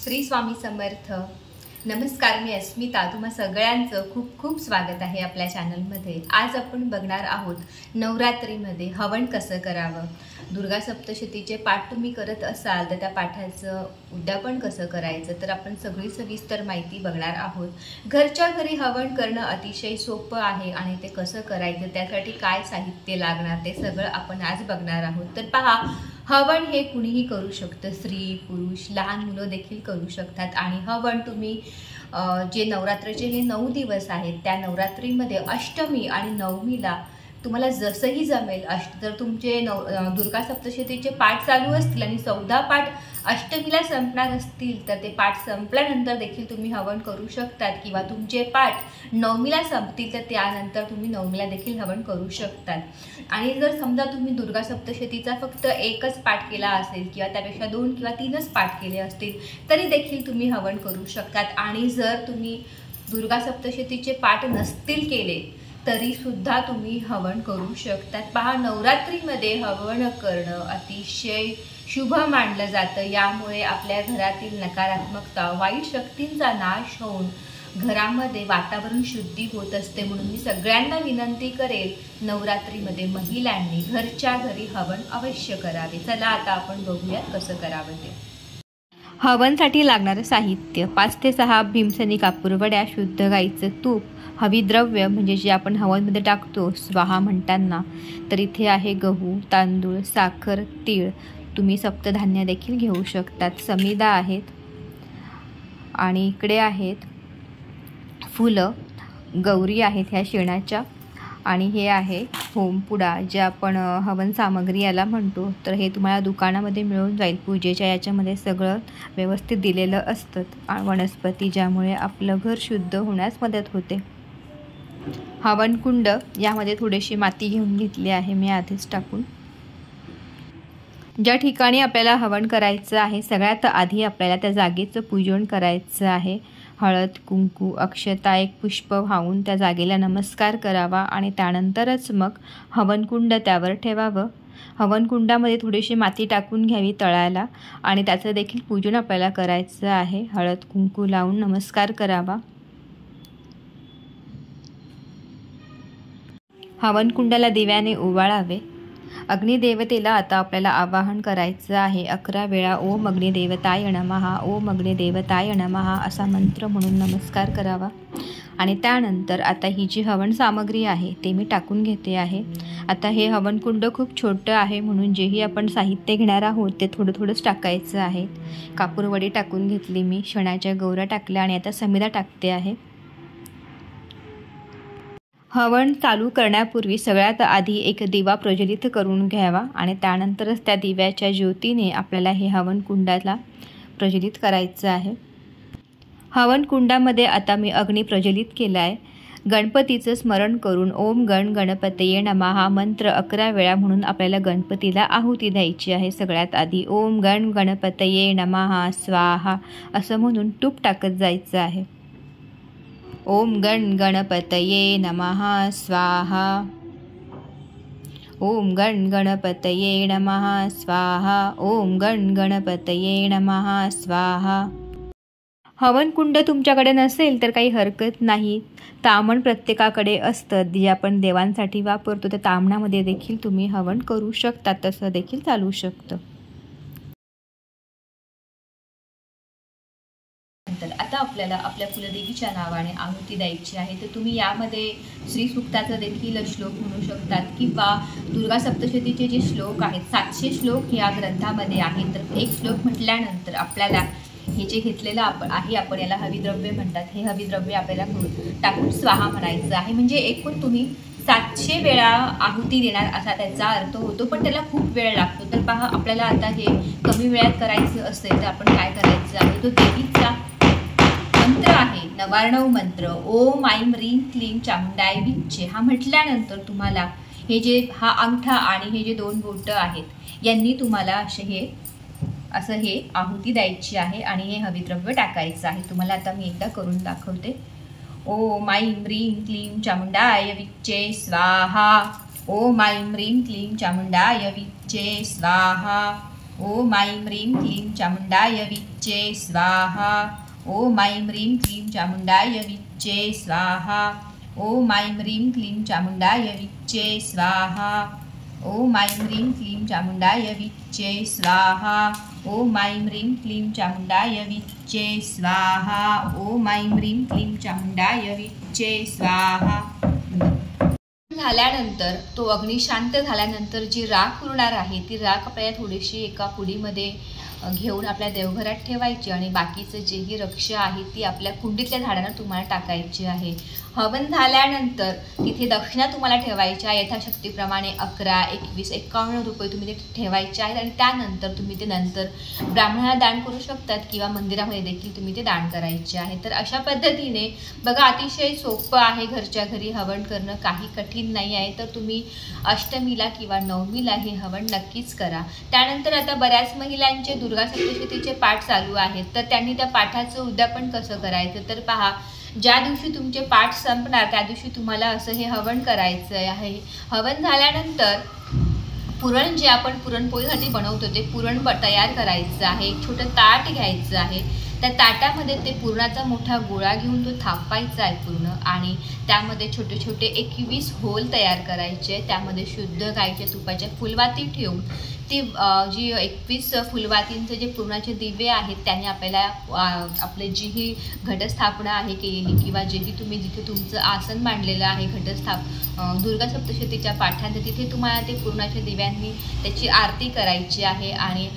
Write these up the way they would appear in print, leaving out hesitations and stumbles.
श्री स्वामी समर्थ. नमस्कार, मी अस्मिता. तुम्हा सगळ्यांचं खूप खूप स्वागत आहे आपल्या चॅनलमध्ये. आज आपण बघणार आहोत नवरात्रीमध्ये हवन कसं करावं. दुर्गा सप्तशतीचे पाठ तुम्ही करत असाल तर त्या पाठाचं उद्यापन कसं करायचं, तर आपण सगळी सविस्तर माहिती बघणार आहोत. घरच्या घरी हवन करणं अतिशय सोपं आहे आणि ते कसं करायचं, त्यासाठी काय साहित्य लागणार ते सगळं आपण आज बघणार आहोत. तर पहा, हवन हे कुणीही करू शकतं, स्त्री पुरुष लहान मुलं देखील करू शकतात. आणि हवन तुम्ही जे नवरात्रीचे हे 9 दिवस आहेत त्या नवरात्रीमध्ये अष्टमी आणि नवमीला तुम्हाला जसंही जमेल, जर तुमचे दुर्गा सप्तशतीचे पाठ चालू असतील आणि 14 पाठ अष्टमीला संपणार असतील तर ते पाठ संपल्यानंतर देखील तुम्ही हवन करू शकतात, किंवा तुमचे पाठ नवमीला संपतील तर त्यानंतर तुम्ही नवमीला देखील हवन करू शकतात. आणि जर समजा तुम्ही दुर्गा सप्तशतीचा फक्त एकच पाठ केला असेल किंवा त्यापेक्षा 2 किंवा 3च पाठ केले असतील तरी देखील तुम्ही हवन करू शकतात. आणि जर तुम्ही दुर्गा सप्तशतीचे पाठ नसतील केले तरीसुद्धा तुम्ही हवन करू शकतात. पहा, नवरात्रीमध्ये हवन करणं अतिशय शुभ मानलं जातं. यामुळे आपल्या घरातील नकारात्मकता, वाईट शक्तींचा नाश होऊन घरामध्ये वातावरण शुद्धी होत असते. म्हणून मी सगळ्यांना विनंती करेल, नवरात्रीमध्ये महिलांनी घरच्या घरी हवन अवश्य करावे. चला आता आपण बघूयात कसं करावं ते. हवनसाठी लागणारं साहित्य: 5 ते 6 भीमसेनी कापूरवड्या, शुद्ध गाईचं तूप, हविद्रव्य म्हणजे जे आपण हवनमध्ये टाकतो स्वाहा म्हणताना, तर इथे आहे गहू, तांदूळ, साखर, तीळ. तुम्ही सप्तधान्य देखील घेऊ शकतात. समिधा आहेत आणि इकडे आहेत फुलं, गौरी आहेत ह्या शेणाच्या, आणि हे आहे होमपुडा जे आपण हवन सामग्री याला म्हणतो. तर हे तुम्हाला दुकानामध्ये मिळून जाईल. पूजेच्या याच्यामध्ये सगळं व्यवस्थित दिलेलं असतं वनस्पती, ज्यामुळे आपलं घर शुद्ध होण्यास मदत होते. हवनकुंड, यामध्ये थोडीशी माती घेऊन घेतली आहे मी आधीच टाकून. ज्या ठिकाणी आपल्याला हवन करायचं आहे सगळ्यात आधी आपल्याला त्या जागेचं पूजन करायचं आहे. हळद, कुंकू, अक्षता, एक पुष्प वाहून त्या जागेला नमस्कार करावा आणि त्यानंतरच मग हवनकुंड त्यावर ठेवावं. हवनकुंडामध्ये थोडीशी माती टाकून घ्यावी तळाला आणि त्याचं देखील पूजन आपल्याला करायचं आहे. हळद कुंकू लावून नमस्कार करावा. हवनकुंडाला दिव्याने ओवाळावे. अग्निदेवतेला आता आपल्याला आवाहन करायचं आहे. 11 वेळा ओम अग्निदेवताय नमः, ओम अग्निदेवताय नमः असा मंत्र म्हणून नमस्कार करावा. आणि त्यानंतर आता ही जी हवन सामग्री आहे ते मी टाकून घेते आहे. आता हे हवनकुंड खूप छोटं आहे म्हणून जेही आपण साहित्य घेणार आहोत ते थोडं थोडंच टाकायचं आहे. कापूरवडी टाकून घेतली मी, शेणाच्या गौऱ्या टाकल्या आणि आता समिधा टाकते आहे. हवन चालू करण्यापूर्वी सगळ्यात आधी एक दिवा प्रज्वलित करून घ्यावा आणि त्यानंतरच त्या दिव्याच्या ज्योतीने आपल्याला हे हवन कुंडाला प्रज्वलित करायचं आहे. हवन कुंडामध्ये आता मी अग्नी प्रज्वलित केला आहे. गणपतीचं स्मरण करून ओम गण गणपतये नमः हा मंत्र 11 वेळा म्हणून आपल्याला गणपतीला आहुती द्यायची आहे. सगळ्यात आधी ओम गण गणपतये नमः स्वाहा असं म्हणून तूप टाकत जायचं आहे. ओम गण गणपतये नमः स्वाहा, ओम गण गणपतये नमः स्वाहा, ओम गण गणपतये नमः स्वाहा. हवनकुंड तुमच्याकडे नसेल तर काही हरकत नाही. तामण प्रत्येकाकडे असतं जे आपण देवांसाठी वापरतो. त्या तामणामध्ये देखील तुम्ही हवन करू शकता, तसं देखील चालू शकतं. आता आपल्याला आपल्या कुलदेवीच्या नावाने आहुती द्यायची आहे. तर तुम्ही यामध्ये श्री सूक्ताचा देखील श्लोक म्हणू शकतात, किंवा दुर्गा सप्तशतीचे जे श्लोक आहेत 700 श्लोक या ग्रंथामध्ये आहेत. तर एक श्लोक म्हटल्यानंतर आपल्याला हे जे घेतलेलं आपण याला हविद्रव्य म्हणतात, हे हविद्रव्य आपल्याला टाकून स्वाहा म्हणायचं आहे. म्हणजे एकूण तुम्ही 700 वेळा आहुती देणार असा त्याचा अर्थ होतो, पण त्याला खूप वेळ लागतो. तर पहा, आपल्याला आता हे कमी वेळात करायचं असेल तर आपण काय करायचं आहे, तो देवीचा मंत्र आहे नवार्णव मंत्र ओम ऐं ह्रीं क्लीं चामुंडाय विच्चे हा म्हटल्यानंतर तुम्हाला हे जे हा अंगठा आणि हे जे 2 बोटं आहेत यांनी तुम्हाला असं हे आहुती द्यायची आहे आणि हे हविद्रव्य टाकायचं आहे. तुम्हाला आता मी एकदा करून दाखवते. ओम ऐं ह्रीं क्लीं चामुंडाय विच्चे स्वाहा, ओम ऐं ह्रीं क्लीं चामुंडाय विच्चे स्वाहा, ओम ऐं ह्रीं क्लीं चामुण्डाय विच्चे स्वाहा। ओम ऐं ह्रीं क्लीं चामुण्डाय विच्चे स्वाहा। ओम ऐं ह्रीं क्लीं चामुण्डाय विच्चे स्वाहा। ओम ऐं ह्रीं क्लीं चामुण्डाय विच्चे स्वाहा। ओम ऐं ह्रीं क्लीं चामुण्डाय विच्चे स्वाहा। ओम ऐं ह्रीं क्लीं चामुण्डाय विच्चे स्वाहा। झाल्यानंतर तो अग्नी शांत झाल्यानंतर जी राख उरणार आहे ती राख आपल्याला थोडीशी एका पुडीमध्ये घेऊन आपल्या देवघरात ठेवायची आणि बाकीचं जेही रक्ष आहे ती आपल्या कुंडीतल्या झाडांना तुम्हाला टाकायची आहे। हवन झाल्यानंतर तिथे दक्षिणा तुम्हाला ठेवायच्या यथाशक्तीप्रमाणे 11, 21, 51 रुपये तुम्ही ते ठेवायचे आहेत आणि त्यानंतर तुम्ही ते नंतर ब्राह्मणाला दान करू शकतात किंवा मंदिरामध्ये देखील तुम्ही ते दान करायचे आहे। तर अशा पद्धतीने बघा अतिशय सोपं आहे घरच्या घरी हवन करणं, काही कठीण नाही आहे। तर तुम्ही अष्टमीला किंवा नवमीला हे हवन नक्कीच करा। त्यानंतर आता बऱ्याच महिलांचे दुर्गा सप्तशतीचे पाठ चालू आहेत, तर त्यांनी त्या पाठाचं उद्यापन कसं करायचं तर पहा, ज्या दिवशी तुमचे पाठ संपणार त्या दिवशी तुम्हाला असं हे हवन करायचं आहे। हवन झाल्यानंतर पुरण जे आपण पुरणपोळीसाठी बनवतो ते पुरण तयार करायचं आहे। एक छोटं ताट घ्यायचं आहे, त्या ताटामध्ये ते पुरणाचा मोठा गोळा घेऊन तो थापायचा आहे पूर्ण आणि त्यामध्ये छोटे छोटे 21 होल तयार करायचे। त्यामध्ये शुद्ध गाईच्या तुपाच्या फुलवाती ठेवून ती जी 21 फुलवातींचे जे पुरणाचे दिवे आहेत त्याने आपल्याला आपले जी ही घटस्थापना आहे केलेली किंवा जेही तुम्ही जिथे तुमचं आसन मांडलेलं आहे दुर्गा सप्तशतीच्या पाठांत तिथे तुम्हाला ते पुरणाच्या दिव्यांनी त्याची आरती करायची आहे आणि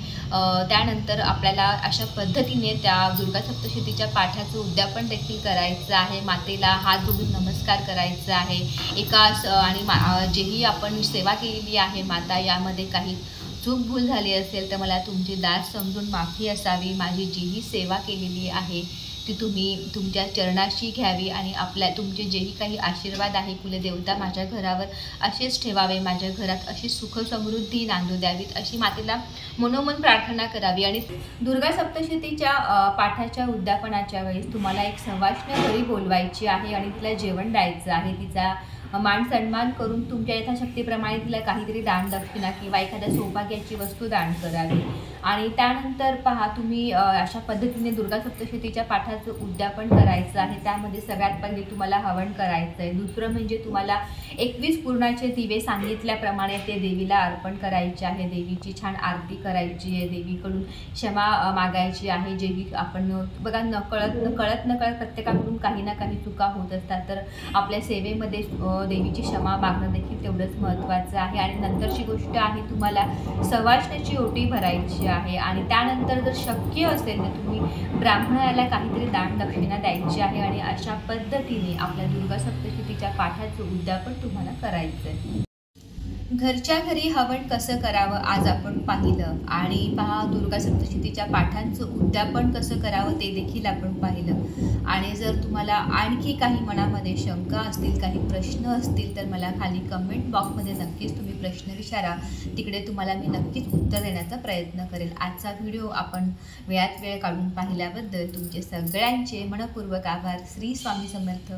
त्यानंतर आपल्याला अशा पद्धतीने त्या दुर्गा सप्तशतीच्या पाठाचं उद्यापन देखील करायचं आहे। मातेला हात जोडून नमस्कार करायचा आहे आणि जेही आपण सेवा केलेली आहे माता यामध्ये काही चूक भूल झाली असेल तर मला तुमची दास समजून माफी असावी। माझी जीही सेवा केलेली आहे ती तुम्ही तुमच्या चरणाशी घ्यावी आणि तुमचे जेही काही आशीर्वाद आहे कुलदेवता माझ्या घरावर असेच ठेवावे, माझ्या घरात अशी सुख समृद्धी नांदू द्यावीत अशी मातेला मनोमन प्रार्थना करावी। आणि दुर्गा सप्तशतीच्या पाठाच्या उद्यापनाच्या वेळेस तुम्हाला एक सवाष्ण घरी बोलवायची आहे आणि तिला जेवण द्यायचं आहे। तिचा मान सन्मान करून तुमच्या यथाशक्तीप्रमाणे तिला काहीतरी दान दक्षिणा किंवा एखाद्या सौभाग्याची वस्तू दान करावी। आणि त्यानंतर पहा तुम्ही अशा पद्धतीने दुर्गा सप्तशतीच्या पाठाचं उद्यापन करायचं आहे। त्यामध्ये सगळ्यात पहिले तुम्हाला हवन करायचं आहे। दुसरं म्हणजे तुम्हाला 21 पुरणाचे दिवे सांगितल्याप्रमाणे ते देवीला अर्पण करायचे आहे। देवीची छान आरती करायची आहे, देवीकडून क्षमा मागायची आहे। जेही आपण बघा नकळत प्रत्येकाकडून काही ना काही चुका होत असतात, तर आपल्या सेवेमध्ये देवीची क्षमा मागणं देखील तेवढंच महत्त्वाचं आहे। आणि नंतरची गोष्ट आहे तुम्हाला सवाष्णाची ओटी भरायची आहे आणि त्यानंतर जर शक्य असेल तर तुम्ही ब्राह्मणाला काहीतरी दान दक्षिणा द्यायची आहे आणि अशा पद्धतीने आपल्या दुर्गा सप्तशतीच्या पाठाचं उद्यापन तुम्हाला करायचं आहे। घरच्या घरी हवन कसं करावं आज आपण पाहिलं आणि पहा दुर्गा सप्तशतीच्या पाठांचं उद्यापन कसं करावं ते देखील आपण पाहिलं। आणि जर तुम्हाला आणखी काही मनामध्ये शंका असतील, काही प्रश्न असतील तर मला खाली कमेंट बॉक्समध्ये नक्कीच तुम्ही प्रश्न विचारा, तिकडे तुम्हाला मी नक्कीच उत्तर देण्याचा प्रयत्न करेल। आजचा व्हिडिओ आपण वेळात वेळ काढून पाहिल्याबद्दल तुमचे सगळ्यांचे मनपूर्वक आभार। श्री स्वामी समर्थ।